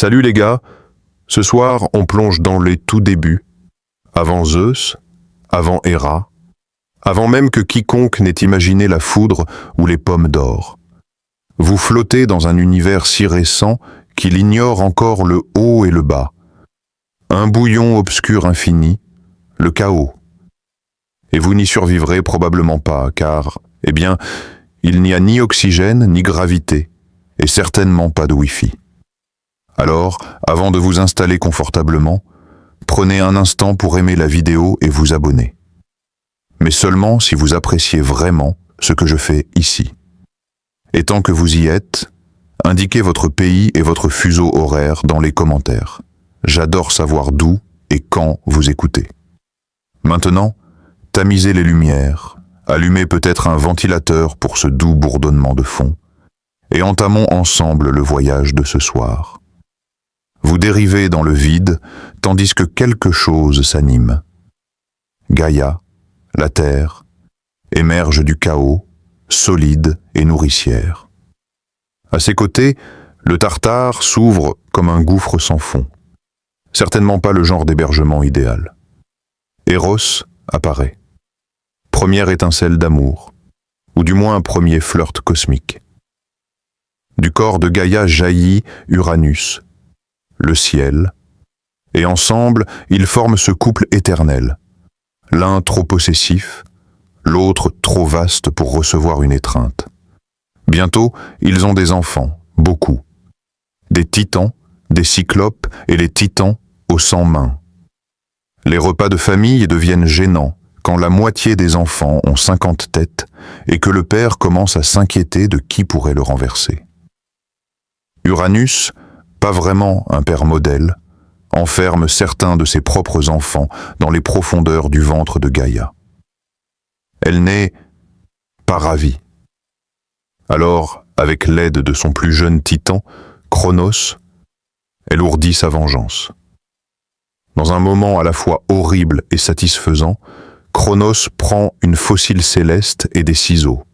Salut les gars, ce soir on plonge dans les tout débuts, avant Zeus, avant Héra, avant même que quiconque n'ait imaginé la foudre ou les pommes d'or. Vous flottez dans un univers si récent qu'il ignore encore le haut et le bas. Un bouillon obscur infini, le chaos. Et vous n'y survivrez probablement pas, car, il n'y a ni oxygène ni gravité, et certainement pas de Wi-Fi. Alors, avant de vous installer confortablement, prenez un instant pour aimer la vidéo et vous abonner. Mais seulement si vous appréciez vraiment ce que je fais ici. Et tant que vous y êtes, indiquez votre pays et votre fuseau horaire dans les commentaires. J'adore savoir d'où et quand vous écoutez. Maintenant, tamisez les lumières, allumez peut-être un ventilateur pour ce doux bourdonnement de fond, et entamons ensemble le voyage de ce soir. Vous dérivez dans le vide, tandis que quelque chose s'anime. Gaïa, la terre, émerge du chaos, solide et nourricière. À ses côtés, le Tartare s'ouvre comme un gouffre sans fond. Certainement pas le genre d'hébergement idéal. Eros apparaît. Première étincelle d'amour, ou du moins un premier flirt cosmique. Du corps de Gaïa jaillit Uranus, le ciel, et ensemble, ils forment ce couple éternel, l'un trop possessif, l'autre trop vaste pour recevoir une étreinte. Bientôt, ils ont des enfants, beaucoup. Des titans, des cyclopes et les titans aux 100 mains. Les repas de famille deviennent gênants quand la moitié des enfants ont 50 têtes et que le père commence à s'inquiéter de qui pourrait le renverser. Uranus, pas vraiment un père modèle, enferme certains de ses propres enfants dans les profondeurs du ventre de Gaïa. Elle n'est pas ravie. Alors, avec l'aide de son plus jeune titan, Cronos, elle ourdit sa vengeance. Dans un moment à la fois horrible et satisfaisant, Cronos prend une fossile céleste et des ciseaux.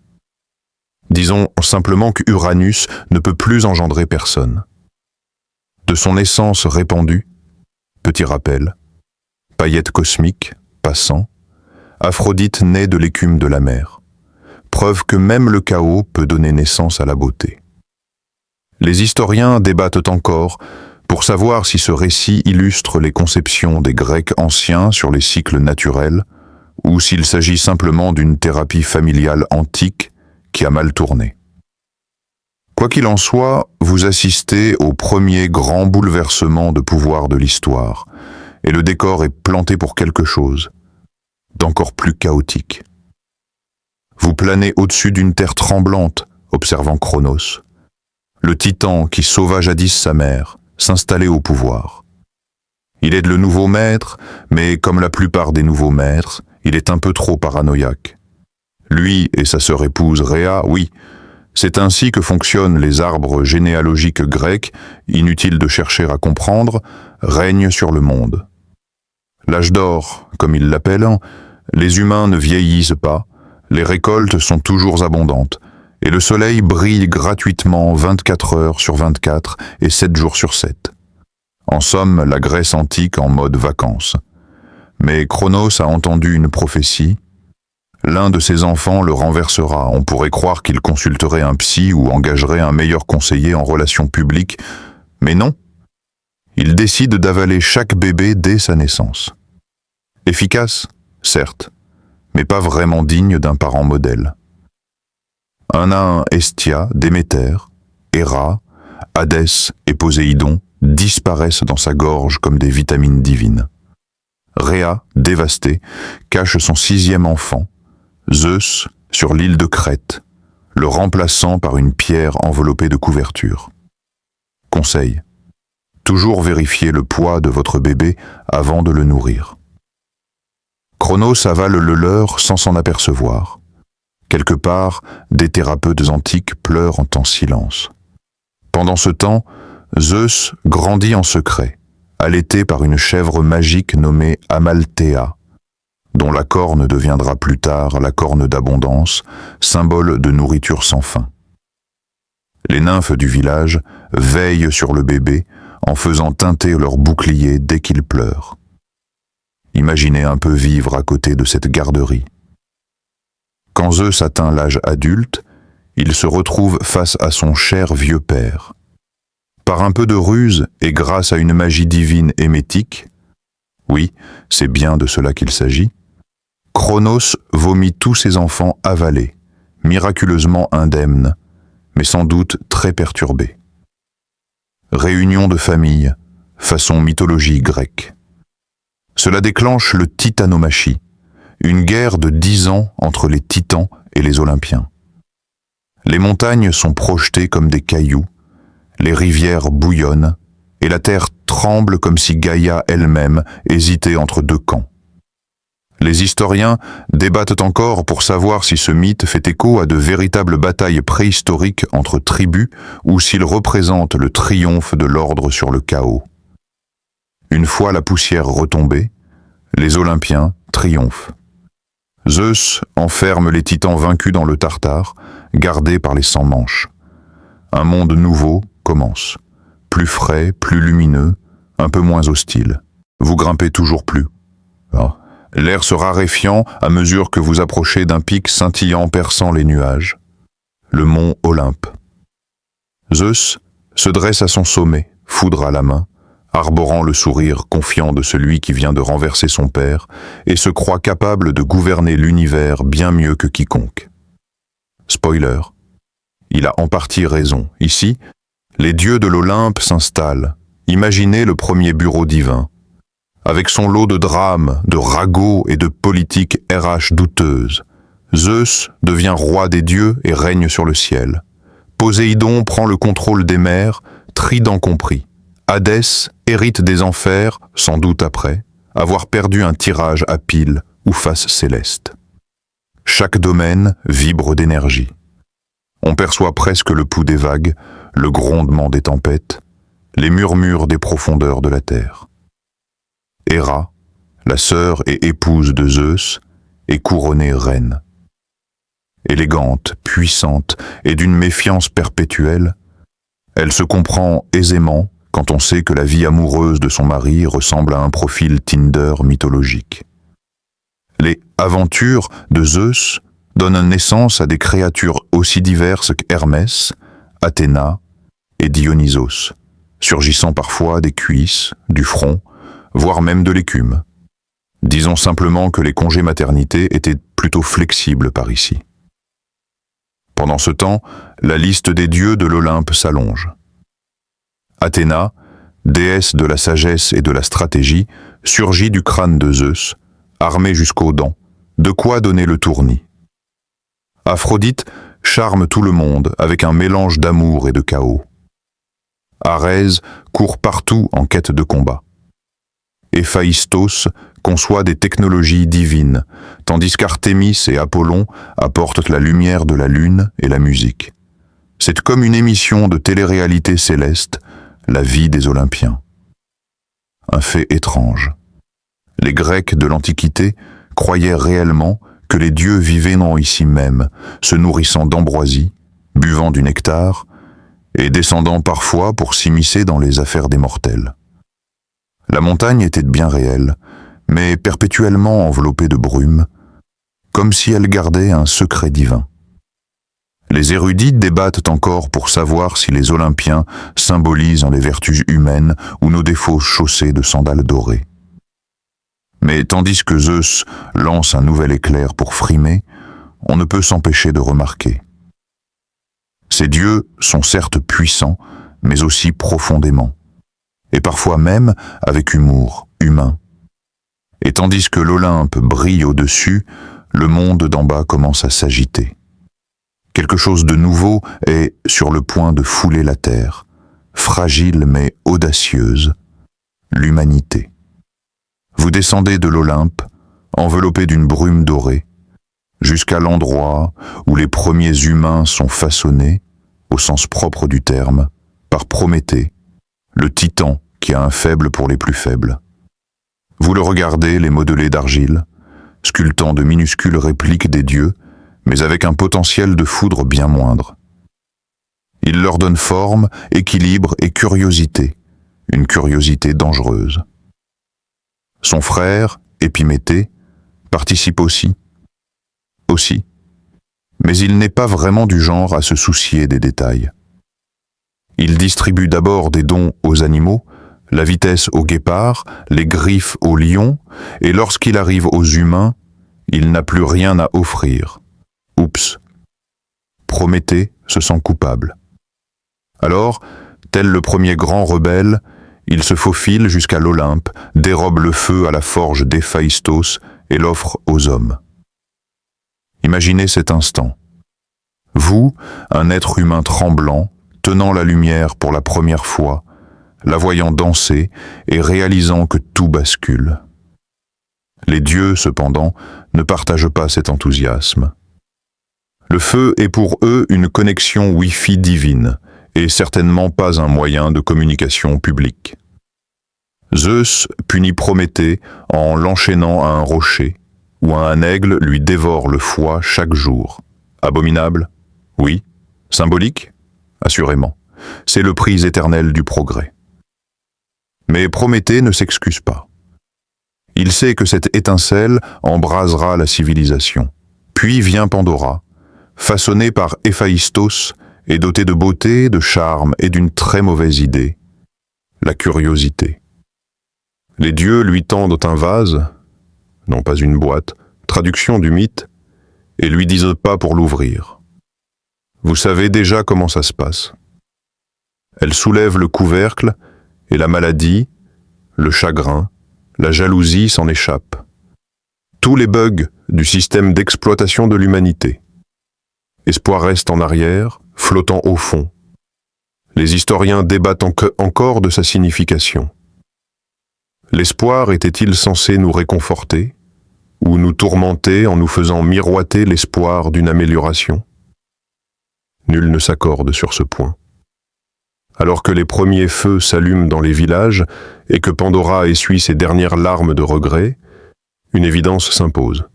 Disons simplement qu'Uranus ne peut plus engendrer personne. De son essence répandue, petit rappel, paillettes cosmiques, passant, Aphrodite naît de l'écume de la mer, preuve que même le chaos peut donner naissance à la beauté. Les historiens débattent encore pour savoir si ce récit illustre les conceptions des Grecs anciens sur les cycles naturels ou s'il s'agit simplement d'une thérapie familiale antique qui a mal tourné. Quoi qu'il en soit, vous assistez au premier grand bouleversement de pouvoir de l'histoire, et le décor est planté pour quelque chose d'encore plus chaotique. Vous planez au-dessus d'une terre tremblante, observant Cronos, le titan qui sauva jadis sa mère, s'installer au pouvoir. Il est le nouveau maître, mais comme la plupart des nouveaux maîtres, il est un peu trop paranoïaque. Lui et sa sœur épouse Rhea, oui, c'est ainsi que fonctionnent les arbres généalogiques grecs, inutile de chercher à comprendre, règnent sur le monde. L'âge d'or, comme ils l'appellent, les humains ne vieillissent pas, les récoltes sont toujours abondantes, et le soleil brille gratuitement 24 heures sur 24 et 7 jours sur 7. En somme, la Grèce antique en mode vacances. Mais Cronos a entendu une prophétie. L'un de ses enfants le renversera. On pourrait croire qu'il consulterait un psy ou engagerait un meilleur conseiller en relations publiques, mais non. Il décide d'avaler chaque bébé dès sa naissance. Efficace, certes, mais pas vraiment digne d'un parent modèle. Un à un, Hestia, Déméter, Héra, Hadès et Poséidon disparaissent dans sa gorge comme des vitamines divines. Rhea, dévastée, cache son 6e enfant, Zeus, sur l'île de Crète, le remplaçant par une pierre enveloppée de couverture. Conseil: toujours vérifier le poids de votre bébé avant de le nourrir. Cronos avale le leur sans s'en apercevoir. Quelque part, des thérapeutes antiques pleurent en silence. Pendant ce temps, Zeus grandit en secret, allaité par une chèvre magique nommée Amalthea, dont la corne deviendra plus tard la corne d'abondance, symbole de nourriture sans fin. Les nymphes du village veillent sur le bébé en faisant teinter leurs boucliers dès qu'ils pleurent. Imaginez un peu vivre à côté de cette garderie. Quand Zeus atteint l'âge adulte, il se retrouve face à son cher vieux père. Par un peu de ruse et grâce à une magie divine hémétique, oui, c'est bien de cela qu'il s'agit, Cronos vomit tous ses enfants avalés, miraculeusement indemnes, mais sans doute très perturbés. Réunion de famille, façon mythologie grecque. Cela déclenche le titanomachie, une guerre de 10 ans entre les titans et les Olympiens. Les montagnes sont projetées comme des cailloux, les rivières bouillonnent, et la terre tremble comme si Gaïa elle-même hésitait entre deux camps. Les historiens débattent encore pour savoir si ce mythe fait écho à de véritables batailles préhistoriques entre tribus ou s'il représente le triomphe de l'ordre sur le chaos. Une fois la poussière retombée, les Olympiens triomphent. Zeus enferme les titans vaincus dans le Tartare, gardés par les 100 manches. Un monde nouveau commence, plus frais, plus lumineux, un peu moins hostile. Vous grimpez toujours plus. L'air se raréfiant à mesure que vous approchez d'un pic scintillant perçant les nuages. Le mont Olympe. Zeus se dresse à son sommet, foudre à la main, arborant le sourire confiant de celui qui vient de renverser son père et se croit capable de gouverner l'univers bien mieux que quiconque. Spoiler, il a en partie raison. Ici, les dieux de l'Olympe s'installent. Imaginez le premier bureau divin. Avec son lot de drames, de ragots et de politiques RH douteuses, Zeus devient roi des dieux et règne sur le ciel. Poséidon prend le contrôle des mers, Trident compris. Hadès hérite des enfers, sans doute après, avoir perdu un tirage à pile ou face céleste. Chaque domaine vibre d'énergie. On perçoit presque le pouls des vagues, le grondement des tempêtes, les murmures des profondeurs de la terre. Héra, la sœur et épouse de Zeus, est couronnée reine. Élégante, puissante et d'une méfiance perpétuelle, elle se comprend aisément quand on sait que la vie amoureuse de son mari ressemble à un profil Tinder mythologique. Les aventures de Zeus donnent naissance à des créatures aussi diverses qu'Hermès, Athéna et Dionysos, surgissant parfois des cuisses, du front, voire même de l'écume. Disons simplement que les congés maternité étaient plutôt flexibles par ici. Pendant ce temps, la liste des dieux de l'Olympe s'allonge. Athéna, déesse de la sagesse et de la stratégie, surgit du crâne de Zeus, armée jusqu'aux dents, de quoi donner le tournis. Aphrodite charme tout le monde avec un mélange d'amour et de chaos. Arès court partout en quête de combat. Héphaïstos conçoit des technologies divines, tandis qu'Artémis et Apollon apportent la lumière de la lune et la musique. C'est comme une émission de télé-réalité céleste, la vie des Olympiens. Un fait étrange. Les Grecs de l'Antiquité croyaient réellement que les dieux vivaient non ici même, se nourrissant d'ambroisie, buvant du nectar, et descendant parfois pour s'immiscer dans les affaires des mortels. La montagne était bien réelle, mais perpétuellement enveloppée de brume, comme si elle gardait un secret divin. Les érudits débattent encore pour savoir si les Olympiens symbolisent les vertus humaines ou nos défauts chaussés de sandales dorées. Mais tandis que Zeus lance un nouvel éclair pour frimer, on ne peut s'empêcher de remarquer. Ces dieux sont certes puissants, mais aussi profondément, et parfois même avec humour humain. Et tandis que l'Olympe brille au-dessus, le monde d'en bas commence à s'agiter. Quelque chose de nouveau est sur le point de fouler la terre, fragile mais audacieuse, l'humanité. Vous descendez de l'Olympe, enveloppé d'une brume dorée, jusqu'à l'endroit où les premiers humains sont façonnés, au sens propre du terme, par Prométhée, le titan qui a un faible pour les plus faibles. Vous le regardez les modeler d'argile, sculptant de minuscules répliques des dieux, mais avec un potentiel de foudre bien moindre. Il leur donne forme, équilibre et curiosité, une curiosité dangereuse. Son frère, Épiméthée, participe aussi. Mais il n'est pas vraiment du genre à se soucier des détails. Il distribue d'abord des dons aux animaux, la vitesse aux guépards, les griffes aux lions, et lorsqu'il arrive aux humains, il n'a plus rien à offrir. Oups. Prométhée se sent coupable. Alors, tel le premier grand rebelle, il se faufile jusqu'à l'Olympe, dérobe le feu à la forge d'Héphaïstos et l'offre aux hommes. Imaginez cet instant. Vous, un être humain tremblant, tenant la lumière pour la première fois, la voyant danser et réalisant que tout bascule. Les dieux, cependant, ne partagent pas cet enthousiasme. Le feu est pour eux une connexion Wi-Fi divine, et certainement pas un moyen de communication publique. Zeus punit Prométhée en l'enchaînant à un rocher, où un aigle lui dévore le foie chaque jour. Abominable? Oui. Symbolique? Assurément. C'est le prix éternel du progrès. Mais Prométhée ne s'excuse pas. Il sait que cette étincelle embrasera la civilisation. Puis vient Pandora, façonnée par Héphaïstos et dotée de beauté, de charme et d'une très mauvaise idée, la curiosité. Les dieux lui tendent un vase, non pas une boîte, traduction du mythe, et lui disent pas pour l'ouvrir. Vous savez déjà comment ça se passe. Elle soulève le couvercle, et la maladie, le chagrin, la jalousie s'en échappent. Tous les bugs du système d'exploitation de l'humanité. Espoir reste en arrière, flottant au fond. Les historiens débattent encore de sa signification. L'espoir était-il censé nous réconforter, ou nous tourmenter en nous faisant miroiter l'espoir d'une amélioration? Nul ne s'accorde sur ce point. Alors que les premiers feux s'allument dans les villages et que Pandora essuie ses dernières larmes de regret, une évidence s'impose.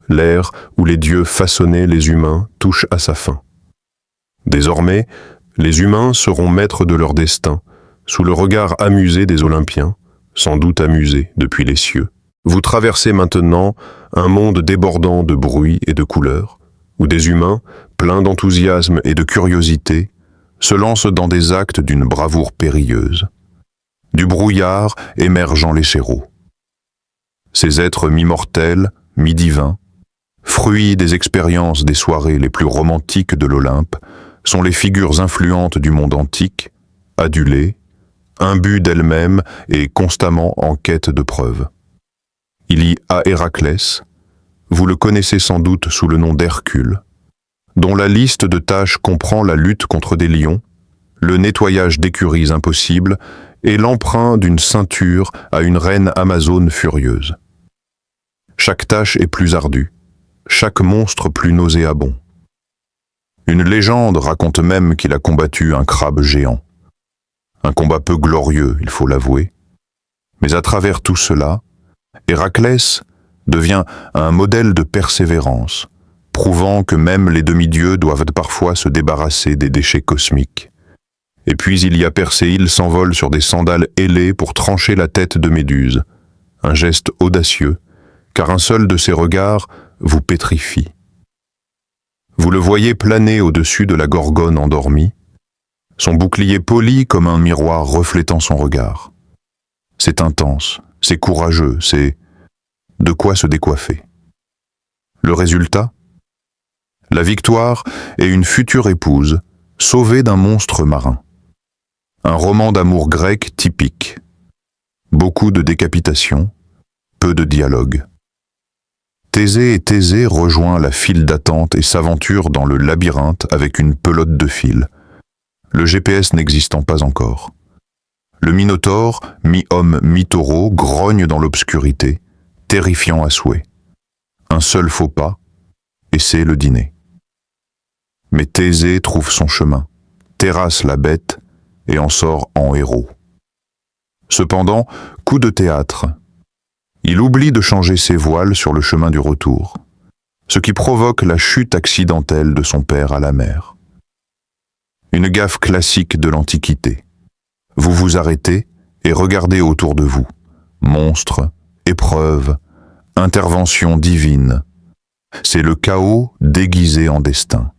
L'ère où les dieux façonnaient les humains touche à sa fin. Désormais, les humains seront maîtres de leur destin, sous le regard amusé des Olympiens, sans doute amusés depuis les cieux. Vous traversez maintenant un monde débordant de bruit et de couleurs, où des humains, pleins d'enthousiasme et de curiosité, se lancent dans des actes d'une bravoure périlleuse. Du brouillard émergeant les chéraux. Ces êtres mi-mortels, mi-divins, fruits des expériences des soirées les plus romantiques de l'Olympe, sont les figures influentes du monde antique, adulées, imbues d'elles-mêmes et constamment en quête de preuves. Il y a Héraclès, vous le connaissez sans doute sous le nom d'Hercule, dont la liste de tâches comprend la lutte contre des lions, le nettoyage d'écuries impossibles et l'emprunt d'une ceinture à une reine amazone furieuse. Chaque tâche est plus ardue, chaque monstre plus nauséabond. Une légende raconte même qu'il a combattu un crabe géant. Un combat peu glorieux, il faut l'avouer. Mais à travers tout cela, Héraclès devient un modèle de persévérance, prouvant que même les demi-dieux doivent parfois se débarrasser des déchets cosmiques. Et puis il y a Perséile s'envole sur des sandales ailées pour trancher la tête de Méduse, un geste audacieux, car un seul de ses regards vous pétrifie. Vous le voyez planer au-dessus de la Gorgone endormie, son bouclier poli comme un miroir reflétant son regard. C'est intense, c'est courageux, c'est de quoi se décoiffer. Le résultat? La victoire est une future épouse, sauvée d'un monstre marin. Un roman d'amour grec typique. Beaucoup de décapitations, peu de dialogue. Thésée et Thésée rejoint la file d'attente et s'aventure dans le labyrinthe avec une pelote de fil, le GPS n'existant pas encore. Le Minotaure, mi-homme, mi-taureau, grogne dans l'obscurité, terrifiant à souhait. Un seul faux pas, et c'est le dîner. Mais Thésée trouve son chemin, terrasse la bête et en sort en héros. Cependant, coup de théâtre. Il oublie de changer ses voiles sur le chemin du retour, ce qui provoque la chute accidentelle de son père à la mer. Une gaffe classique de l'Antiquité. Vous vous arrêtez et regardez autour de vous. Monstres, épreuves, interventions divines. C'est le chaos déguisé en destin.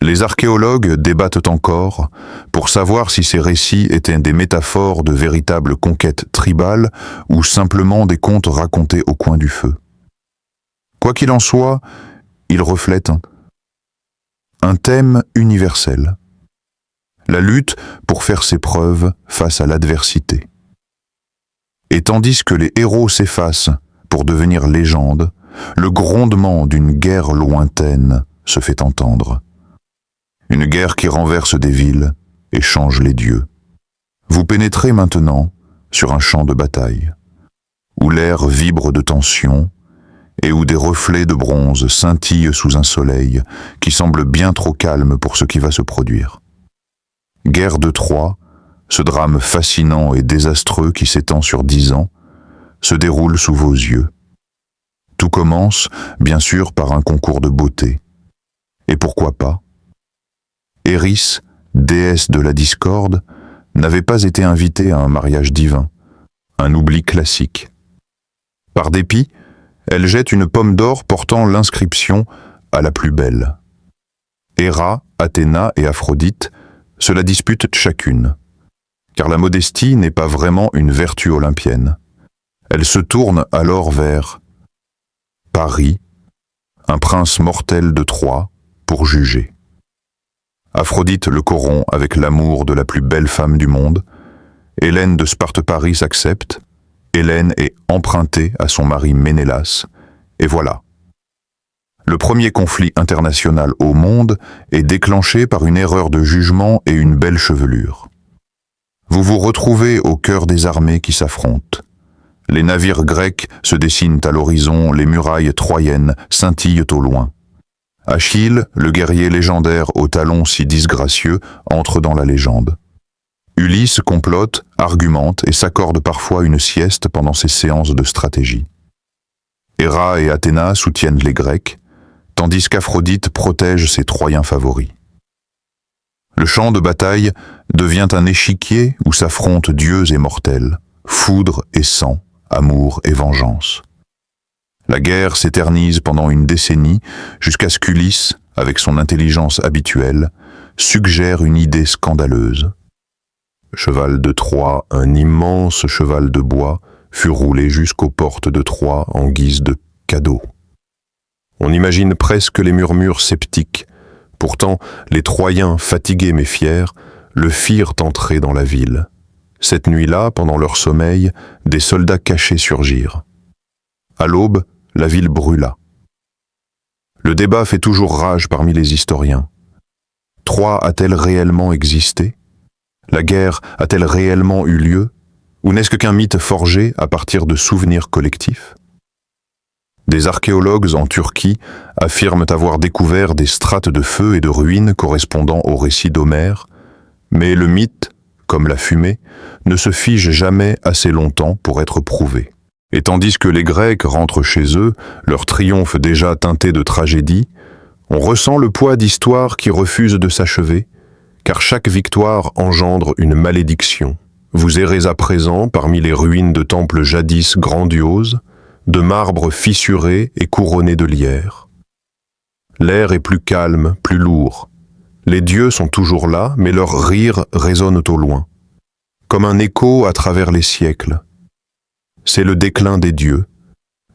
Les archéologues débattent encore pour savoir si ces récits étaient des métaphores de véritables conquêtes tribales ou simplement des contes racontés au coin du feu. Quoi qu'il en soit, ils reflètent un thème universel. La lutte pour faire ses preuves face à l'adversité. Et tandis que les héros s'effacent pour devenir légendes, le grondement d'une guerre lointaine se fait entendre. Une guerre qui renverse des villes et change les dieux. Vous pénétrez maintenant sur un champ de bataille, où l'air vibre de tension et où des reflets de bronze scintillent sous un soleil qui semble bien trop calme pour ce qui va se produire. Guerre de Troie, ce drame fascinant et désastreux qui s'étend sur 10 ans, se déroule sous vos yeux. Tout commence, bien sûr, par un concours de beauté. Et pourquoi pas? Eris, déesse de la discorde, n'avait pas été invitée à un mariage divin, un oubli classique. Par dépit, elle jette une pomme d'or portant l'inscription « à la plus belle ». Héra, Athéna et Aphrodite se la disputent chacune, car la modestie n'est pas vraiment une vertu olympienne. Elle se tourne alors vers Paris, un prince mortel de Troie, pour juger. Aphrodite le corrompt avec l'amour de la plus belle femme du monde. Hélène de Sparte-Paris accepte. Hélène est empruntée à son mari Ménélas. Et voilà. Le premier conflit international au monde est déclenché par une erreur de jugement et une belle chevelure. Vous vous retrouvez au cœur des armées qui s'affrontent. Les navires grecs se dessinent à l'horizon, les murailles troyennes scintillent au loin. Achille, le guerrier légendaire aux talons si disgracieux, entre dans la légende. Ulysse complote, argumente et s'accorde parfois une sieste pendant ses séances de stratégie. Héra et Athéna soutiennent les Grecs, tandis qu'Aphrodite protège ses Troyens favoris. Le champ de bataille devient un échiquier où s'affrontent dieux et mortels, foudre et sang, amour et vengeance. La guerre s'éternise pendant une décennie jusqu'à ce qu'Ulysse, avec son intelligence habituelle, suggère une idée scandaleuse. Cheval de Troie, un immense cheval de bois, fut roulé jusqu'aux portes de Troie en guise de cadeau. On imagine presque les murmures sceptiques. Pourtant, les Troyens, fatigués mais fiers, le firent entrer dans la ville. Cette nuit-là, pendant leur sommeil, des soldats cachés surgirent. À l'aube, la ville brûla. Le débat fait toujours rage parmi les historiens. Troie a-t-elle réellement existé? La guerre a-t-elle réellement eu lieu? Ou n'est-ce qu'un mythe forgé à partir de souvenirs collectifs? Des archéologues en Turquie affirment avoir découvert des strates de feu et de ruines correspondant au récit d'Homère, mais le mythe, comme la fumée, ne se fige jamais assez longtemps pour être prouvé. Et tandis que les Grecs rentrent chez eux, leur triomphe déjà teinté de tragédie, on ressent le poids d'histoires qui refusent de s'achever, car chaque victoire engendre une malédiction. Vous errez à présent parmi les ruines de temples jadis grandioses, de marbre fissuré et couronné de lierre. L'air est plus calme, plus lourd. Les dieux sont toujours là, mais leurs rires résonnent au loin, comme un écho à travers les siècles. C'est le déclin des dieux,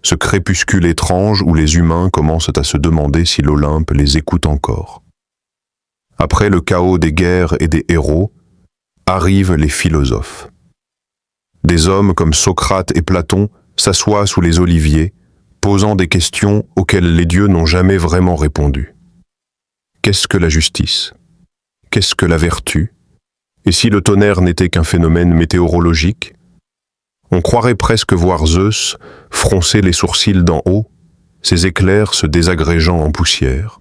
ce crépuscule étrange où les humains commencent à se demander si l'Olympe les écoute encore. Après le chaos des guerres et des héros, arrivent les philosophes. Des hommes comme Socrate et Platon s'assoient sous les oliviers, posant des questions auxquelles les dieux n'ont jamais vraiment répondu. Qu'est-ce que la justice? Qu'est-ce que la vertu? Et si le tonnerre n'était qu'un phénomène météorologique? On croirait presque voir Zeus froncer les sourcils d'en haut, ses éclairs se désagrégeant en poussière.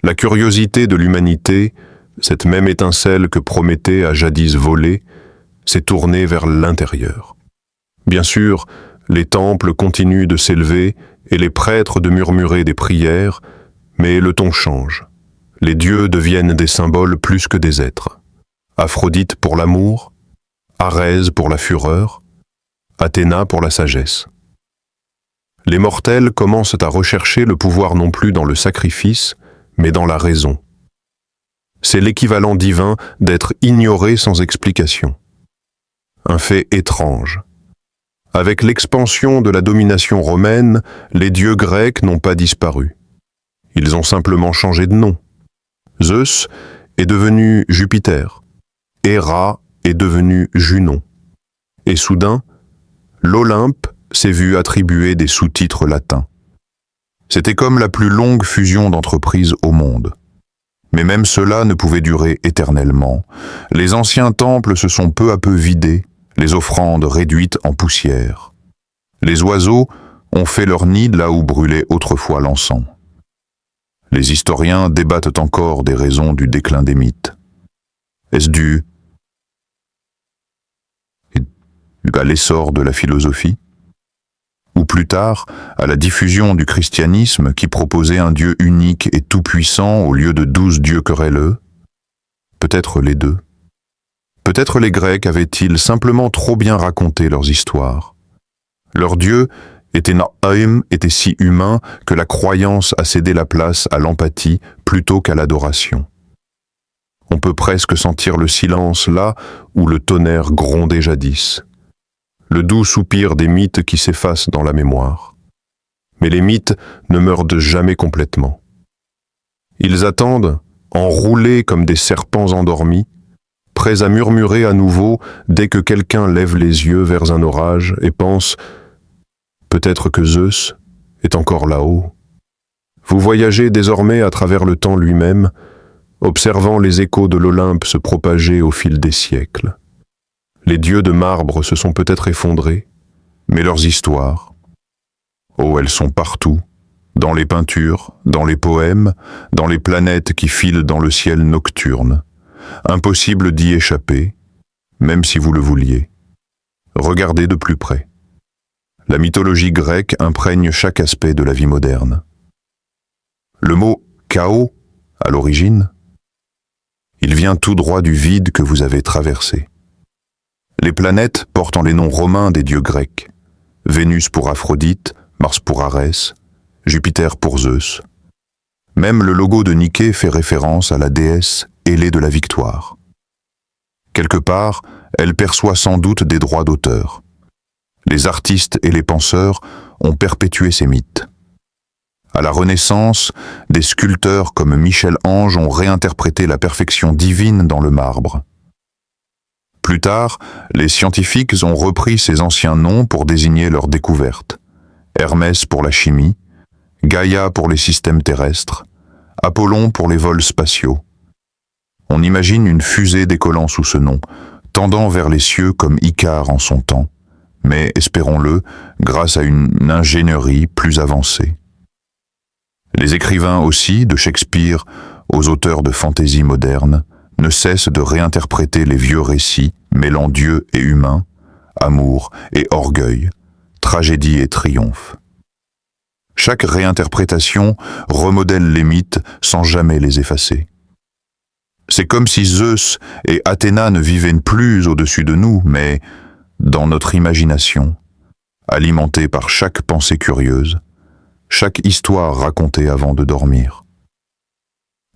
La curiosité de l'humanité, cette même étincelle que Prométhée a jadis volée, s'est tournée vers l'intérieur. Bien sûr, les temples continuent de s'élever et les prêtres de murmurer des prières, mais le ton change. Les dieux deviennent des symboles plus que des êtres. Aphrodite pour l'amour, Arès pour la fureur, Athéna pour la sagesse. Les mortels commencent à rechercher le pouvoir non plus dans le sacrifice, mais dans la raison. C'est l'équivalent divin d'être ignoré sans explication. Un fait étrange. Avec l'expansion de la domination romaine, les dieux grecs n'ont pas disparu. Ils ont simplement changé de nom. Zeus est devenu Jupiter, Héra est devenu Junon. Et soudain, l'Olympe s'est vu attribuer des sous-titres latins. C'était comme la plus longue fusion d'entreprises au monde. Mais même cela ne pouvait durer éternellement. Les anciens temples se sont peu à peu vidés, les offrandes réduites en poussière. Les oiseaux ont fait leur nid là où brûlait autrefois l'encens. Les historiens débattent encore des raisons du déclin des mythes. Est-ce dû à l'essor de la philosophie? Ou plus tard, à la diffusion du christianisme qui proposait un Dieu unique et tout-puissant au lieu de 12 dieux querelleux? Peut-être les deux. Peut-être les Grecs avaient-ils simplement trop bien raconté leurs histoires. Leur Dieu était si humain que la croyance a cédé la place à l'empathie plutôt qu'à l'adoration. On peut presque sentir le silence là où le tonnerre grondait jadis. Le doux soupir des mythes qui s'effacent dans la mémoire. Mais les mythes ne meurent jamais complètement. Ils attendent, enroulés comme des serpents endormis, prêts à murmurer à nouveau dès que quelqu'un lève les yeux vers un orage et pense « Peut-être que Zeus est encore là-haut ». Vous voyagez désormais à travers le temps lui-même, observant les échos de l'Olympe se propager au fil des siècles. Les dieux de marbre se sont peut-être effondrés, mais leurs histoires, oh, elles sont partout, dans les peintures, dans les poèmes, dans les planètes qui filent dans le ciel nocturne. Impossible d'y échapper, même si vous le vouliez. Regardez de plus près. La mythologie grecque imprègne chaque aspect de la vie moderne. Le mot « chaos » à l'origine, il vient tout droit du vide que vous avez traversé. Les planètes portent les noms romains des dieux grecs. Vénus pour Aphrodite, Mars pour Arès, Jupiter pour Zeus. Même le logo de Nike fait référence à la déesse ailée de la victoire. Quelque part, elle perçoit sans doute des droits d'auteur. Les artistes et les penseurs ont perpétué ces mythes. À la Renaissance, des sculpteurs comme Michel-Ange ont réinterprété la perfection divine dans le marbre. Plus tard, les scientifiques ont repris ces anciens noms pour désigner leurs découvertes. Hermès pour la chimie, Gaïa pour les systèmes terrestres, Apollon pour les vols spatiaux. On imagine une fusée décollant sous ce nom, tendant vers les cieux comme Icare en son temps, mais espérons-le, grâce à une ingénierie plus avancée. Les écrivains aussi, de Shakespeare aux auteurs de fantaisie moderne, ne cessent de réinterpréter les vieux récits mêlant dieu et humain, amour et orgueil, tragédie et triomphe. Chaque réinterprétation remodèle les mythes sans jamais les effacer. C'est comme si Zeus et Athéna ne vivaient plus au-dessus de nous, mais dans notre imagination, alimentée par chaque pensée curieuse, chaque histoire racontée avant de dormir.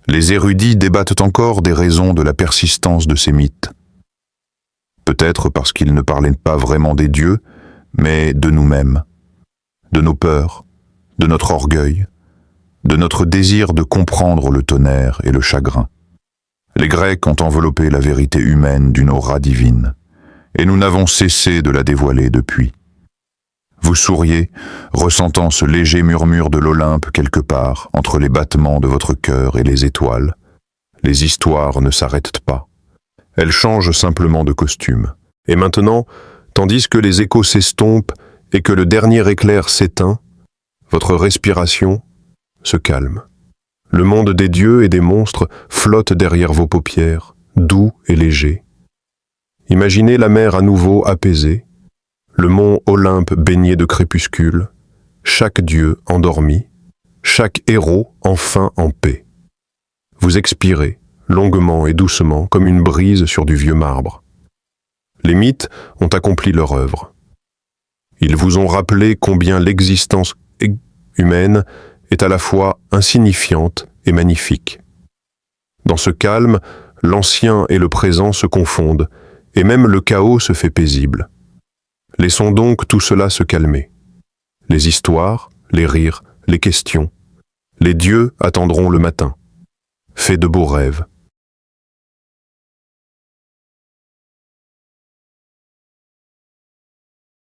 Les érudits débattent encore des raisons de la persistance de ces mythes. Peut-être parce qu'ils ne parlaient pas vraiment des dieux, mais de nous-mêmes, de nos peurs, de notre orgueil, de notre désir de comprendre le tonnerre et le chagrin. Les Grecs ont enveloppé la vérité humaine d'une aura divine, et nous n'avons cessé de la dévoiler depuis. Vous souriez, ressentant ce léger murmure de l'Olympe quelque part, entre les battements de votre cœur et les étoiles. Les histoires ne s'arrêtent pas. Elles changent simplement de costume. Et maintenant, tandis que les échos s'estompent et que le dernier éclair s'éteint, votre respiration se calme. Le monde des dieux et des monstres flotte derrière vos paupières, doux et léger. Imaginez la mer à nouveau apaisée, le mont Olympe baigné de crépuscule, chaque dieu endormi, chaque héros enfin en paix. Vous expirez, longuement et doucement, comme une brise sur du vieux marbre. Les mythes ont accompli leur œuvre. Ils vous ont rappelé combien l'existence humaine est à la fois insignifiante et magnifique. Dans ce calme, l'ancien et le présent se confondent, et même le chaos se fait paisible. Laissons donc tout cela se calmer. Les histoires, les rires, les questions, les dieux attendront le matin. Fais de beaux rêves.